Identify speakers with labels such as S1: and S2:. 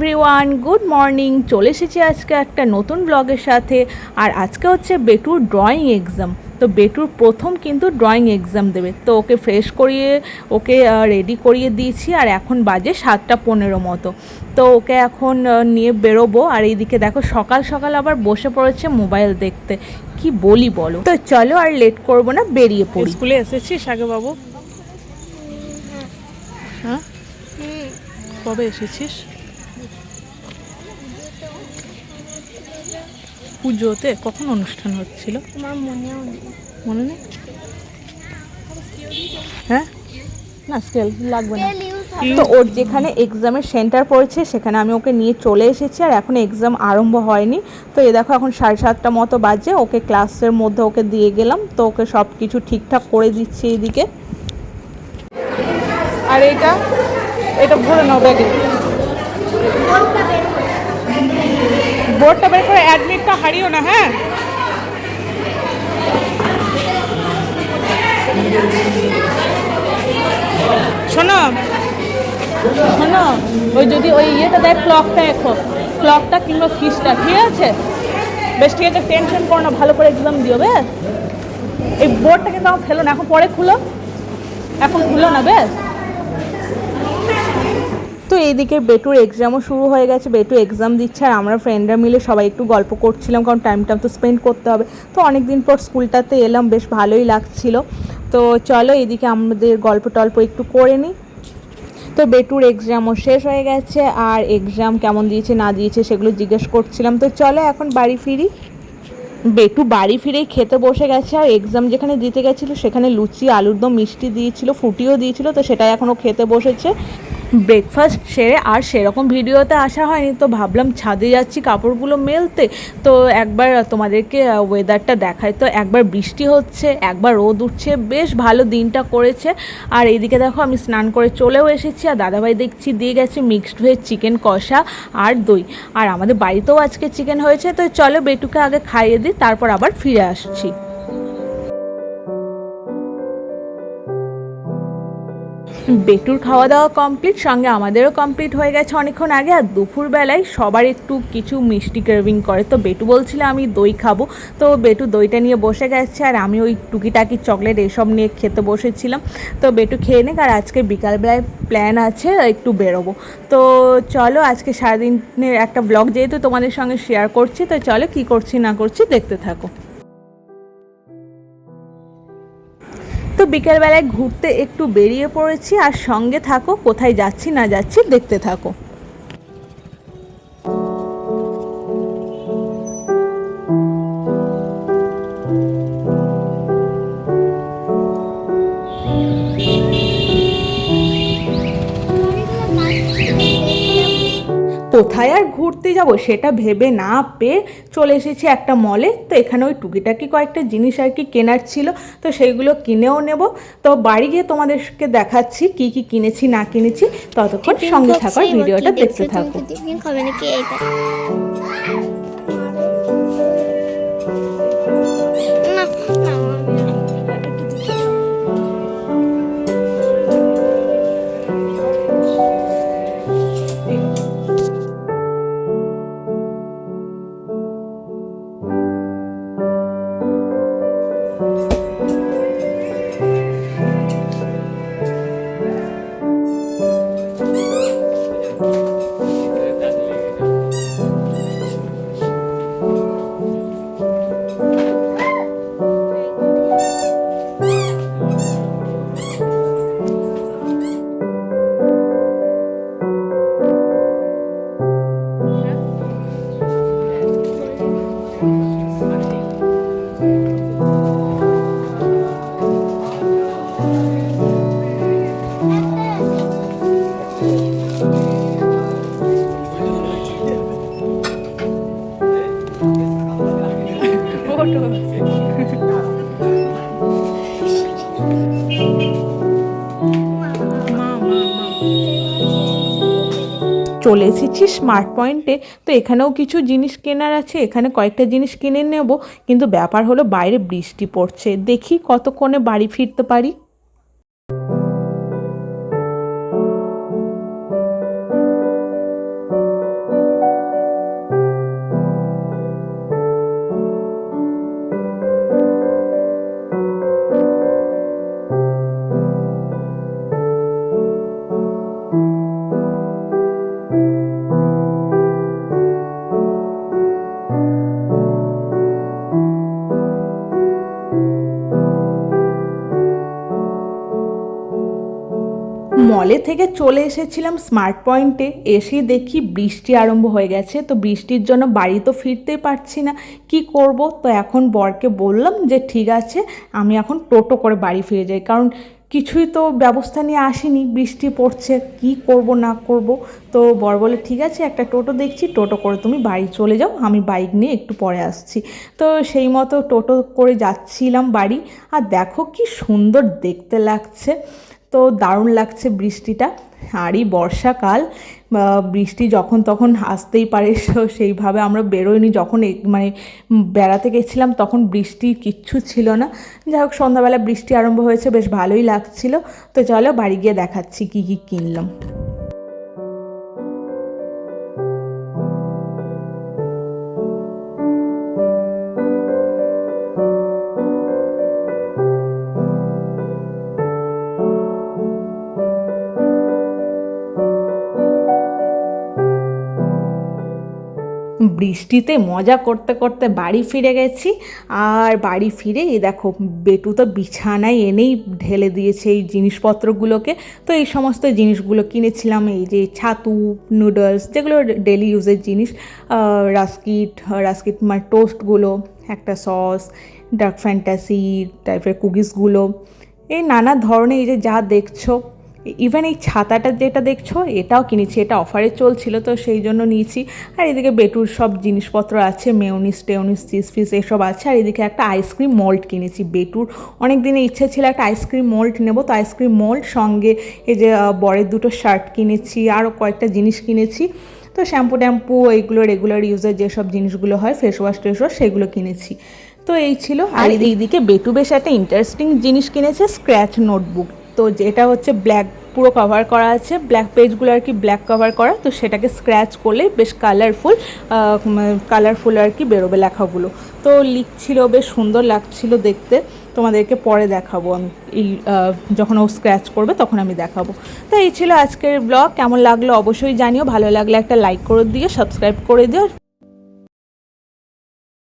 S1: Everyone, good morning. চলে এসেছি আজকে একটা নতুন ব্লগের সাথে। আর আজকে হচ্ছে বেটুর ড্রয়িং এক্সাম। তো বেটুর প্রথম কিন্তু ড্রয়িং এক্সাম দেবে, তো ওকে ফ্রেশ করিয়ে ওকে রেডি করিয়ে দিয়েছি। আর এখন বাজে 7:15 মতো। তো ওকে এখন নিয়ে বেরোবো। আর এইদিকে দেখো সকাল সকাল আবার বসে পড়েছে মোবাইল দেখতে, কি বলি বলো। তো চলো আর লেট করবো না, বেরিয়ে পড়ি। স্কুলে এসেছিস আগে বাবু? হ্যাঁ, কবে এসেছিস? পুজোতে? কখন অনুষ্ঠান হচ্ছিল?
S2: আমার
S1: মনে নেই। হ্যাঁ, না স্কেল লাগবে না। তো ওর যেখানে এক্সামের সেন্টার পড়েছে সেখানে আমি ওকে নিয়ে চলে এসেছি। আর এখন এক্সাম আরম্ভ হয়নি। তো এই দেখো এখন 7:30 মতো বাজে। ওকে ক্লাসের মধ্যে ওকে দিয়ে গেলাম, তো ওকে সব কিছু ঠিকঠাক করে দিচ্ছি এইদিকে। আর এটা ভরে নাও ব্যাগে। বোর্ডটা বের করে অ্যাডমিটটা হারিও না। হ্যাঁ, শোনো শোনো, ওই যদি ওই ইয়েটা দেয় ক্লকটা, ক্লকটা কিংবা ফিসটা, ঠিক আছে? বেশ ঠিক আছে, টেনশন করো না, ভালো করে এক্সাম দিও। বেশ, এই বোর্ডটা কিন্তু আমার ফেলো না, এখন পরে খুলো, এখন খুলো না। বেশ। তো এইদিকে বেটুর এক্সামও শুরু হয়ে গেছে। বেটু এক্সাম দিচ্ছে আর আমরা ফ্রেন্ডরা মিলে সবাই একটু গল্প করছিলাম, কারণ টাইমটা তো স্পেন্ড করতে হবে। তো অনেক দিন পর স্কুলটাতে এলাম, বেশ ভালোই লাগছিল। তো চলো এইদিকে আমাদের গল্প টল্প একটু করে নিই। তো বেটুর এক্সামও শেষ হয়ে গেছে, আর এক্সাম কেমন দিয়েছে না দিয়েছে সেগুলো জিজ্ঞেস করছিলাম। তো চলো এখন বাড়ি ফিরি। বেটু বাড়ি ফিরেই খেতে বসে গেছে। আর এক্সাম যেখানে দিতে গেছিলো সেখানে লুচি, আলুর দম, মিষ্টি দিয়েছিল, ফুটিও দিয়েছিল। তো সেটাই এখনও খেতে বসেছে। ব্রেকফাস্ট সেরে আর সেরকম ভিডিওতে আসা হয়নি, তো ভাবলাম ছাদে যাচ্ছি কাপড়গুলো মেলতে, তো একবার তোমাদেরকে ওয়েদারটা দেখায়। তো একবার বৃষ্টি হচ্ছে, একবার রোদ উঠছে, বেশ ভালো দিনটা করেছে। আর এইদিকে দেখো আমি স্নান করে চলেও এসেছি। আর দাদাভাই দেখছি দিয়ে গেছে মিক্সড ভেজ চিকেন কষা আর দই। আর আমাদের বাড়িতেও আজকে চিকেন হয়েছে। তো চলো বেটুকে আগে খাইয়ে দিই, তারপর আবার ফিরে আসছি। বেটুর খাওয়া দাওয়া কমপ্লিট, সঙ্গে আমাদেরও কমপ্লিট হয়ে গেছে অনেকক্ষণ আগে। আর দুপুরবেলায় সবার একটু কিছু মিষ্টি ক্রেভিং করে। তো বেটু বলছিল আমি দই খাবো, তো বেটু দইটা নিয়ে বসে গেছে। আর আমি ওই টুকিটাকি চকলেট এসব নিয়ে খেতে বসেছিলাম। তো বেটু খেয়ে নিক। আর আজকে বিকালবেলায় প্ল্যান আছে একটু বেরোবো। তো চলো আজকে সারাদিনের একটা ব্লগ যেহেতু তোমাদের সঙ্গে শেয়ার করছি, তো চলো কী করছি না করছি দেখতে থাকো। তো বিকেলবেলায় ঘুরতে একটু বেরিয়ে পড়েছি, আর সঙ্গে থাকো, কোথায় যাচ্ছি না যাচ্ছি দেখতে থাকো। কোথায় আর ঘুরতে যাব সেটা ভেবে না পেয়ে চলে এসেছি একটা মলে। তো এখানে ওই টুকিটাকি কয়েকটা জিনিস আর কি কেনার ছিল, তো সেইগুলো কিনেও নেব। তো বাড়ি গিয়ে তোমাদেরকে দেখাচ্ছি কি কি কিনেছি না কিনেছি। ততক্ষণ সঙ্গে থাকো, ভিডিওটা দেখতে থাকো। চলে এসেছি স্মার্ট পয়েন্টে। তো এখানেও কিছু জিনিস কেনার আছে, এখানে কয়েকটা জিনিস কিনে নেব। কিন্তু ব্যাপার হলো বাইরে বৃষ্টি পড়ছে, দেখি কতক্ষণে বাড়ি ফিরতে পারি। মলে থেকে চলে এসেছিলাম স্মার্ট পয়েন্টে, এসে দেখি বৃষ্টি আরম্ভ হয়ে গেছে। তো বৃষ্টির জন্য বাড়ি তো ফিরতেই পারছি না, কি করব। তো এখন বরকে বললাম যে ঠিক আছে আমি এখন টোটো করে বাড়ি ফিরে যাই, কারণ কিছুই তো ব্যবস্থা নিয়ে আসিনি, বৃষ্টি পড়ছে, কি করব না করব। তো বর বলে ঠিক আছে একটা টোটো দেখছি, টোটো করে তুমি বাড়ি চলে যাও, আমি বাইক নিয়ে একটু পরে আসছি। তো সেই মতো টোটো করে যাচ্ছিলাম বাড়ি। আর দেখো কি সুন্দর দেখতে লাগছে, তো দারুণ লাগছে বৃষ্টিটা। আর এই বর্ষাকাল, বৃষ্টি যখন তখন আসতেই পারে, সেইভাবে আমরা বেরোইনি। যখন মানে বেড়াতে গেছিলাম তখন বৃষ্টি কিচ্ছু ছিল না। যাই হোক সন্ধ্যাবেলা বৃষ্টি আরম্ভ হয়েছে, বেশ ভালোই লাগছিল। তো চলো বাড়ি গিয়ে দেখাচ্ছি কী কী কিনলাম। বৃষ্টিতে মজা করতে করতে বাড়ি ফিরে গেছি। আর বাড়ি ফিরে এই দেখো বেটু তো বিছানায় এনেই ঢেলে দিয়েছে এই জিনিসপত্রগুলোকে। তো এই সমস্ত জিনিসগুলো কিনেছিলাম, এই যে ছাতু, নুডলস, যেগুলো ডেলি ইউজের জিনিস, রাস্কিট মানে টোস্টগুলো, একটা সস, ডার্ক ফ্যান্টাসি টাইপের কুকিজগুলো, এই নানা ধরনের, এই যে যা দেখছো, ইভেন এই ছাতাটা যেটা দেখছো এটাও কিনেছি, এটা অফারে চলছিল তো সেই জন্য নিয়েছি। আর এদিকে বেটুর সব জিনিসপত্র আছে, মেয়োনিজ টেয়োনিজ, চিজ ফিস এসব আছে। আর এদিকে একটা আইসক্রিম মোল্ড কিনেছি, বেটুর অনেক দিনের ইচ্ছে ছিল একটা আইসক্রিম মোল্ড নেবো। তো আইসক্রিম মোল্ড, সঙ্গে এই যে বরের দুটো শার্ট কিনেছি, আরও কয়েকটা জিনিস কিনেছি। তো শ্যাম্পু ট্যাম্পু, এইগুলো রেগুলার ইউজের যেসব জিনিসগুলো হয়, ফেস ওয়াশ টেস ওয়াশ, সেগুলো কিনেছি। তো এই ছিল। আর এইদিকে বেটু বেশ একটা ইন্টারেস্টিং জিনিস কিনেছে, স্ক্র্যাচ নোটবুক। তো যেটা হচ্ছে ব্ল্যাক, পুরো কভার করা আছে, ব্ল্যাক পেজগুলো আর কি ব্ল্যাক কভার করা। তো সেটাকে স্ক্র্যাচ করলে বেশ কালারফুল আর কি বেরোবে লেখাগুলো। তো লিখছিল, বেশ সুন্দর লাগছিল দেখতে। তোমাদেরকে পরে দেখাবো আমি, এই যখন ও স্ক্র্যাচ করবে তখন আমি দেখাবো। তো এই ছিল আজকের ব্লগ। কেমন লাগলো অবশ্যই জানিও, ভালো লাগলে একটা লাইক করে দিও, সাবস্ক্রাইব করে দিও।